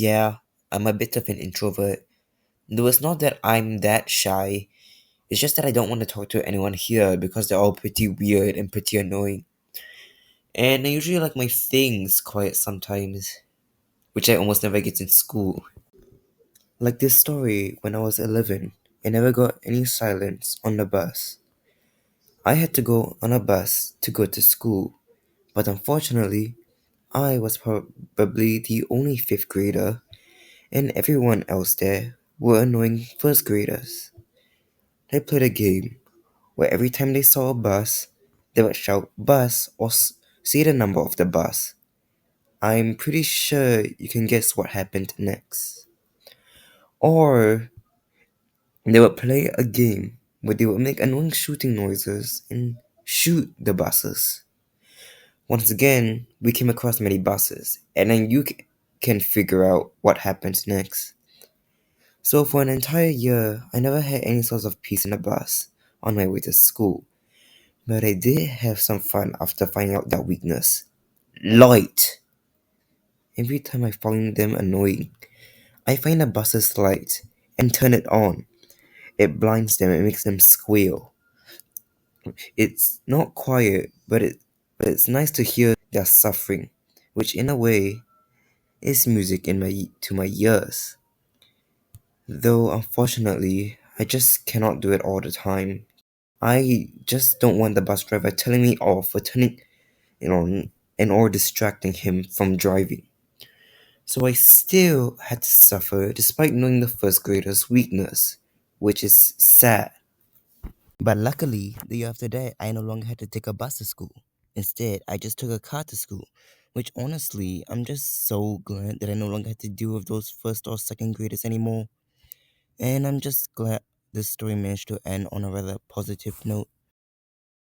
Yeah, I'm a bit of an introvert. Though it's not that I'm that shy, it's just that I don't want to talk to anyone here because they're all pretty weird and pretty annoying. And I usually like my things quiet sometimes, which I almost never get in school. Like this story when I was 11, I never got any silence on the bus. I had to go on a bus to go to school, but unfortunately, I was probably the only fifth grader, and everyone else there were annoying first graders. They played a game where every time they saw a bus, they would shout bus or say the number of the bus. I'm pretty sure you can guess what happened next. Or they would play a game where they would make annoying shooting noises and shoot the buses. Once again, we came across many buses, and then can figure out what happened next. So, for an entire year, I never had any sorts of peace in the bus on my way to school, but I did have some fun after finding out their weakness. Light! Every time I find them annoying, I find a bus's light and turn it on. It blinds them and makes them squeal. It's not quiet, but it's nice to hear their suffering, which in a way is music to my ears. Though unfortunately, I just cannot do it all the time. I just don't want the bus driver telling me off for turning it on and or distracting him from driving. So I still had to suffer despite knowing the first grader's weakness, which is sad. But luckily, the year after that, I no longer had to take a bus to school. Instead, I just took a car to school, which honestly, I'm just so glad that I no longer had to deal with those first or second graders anymore. And I'm just glad this story managed to end on a rather positive note.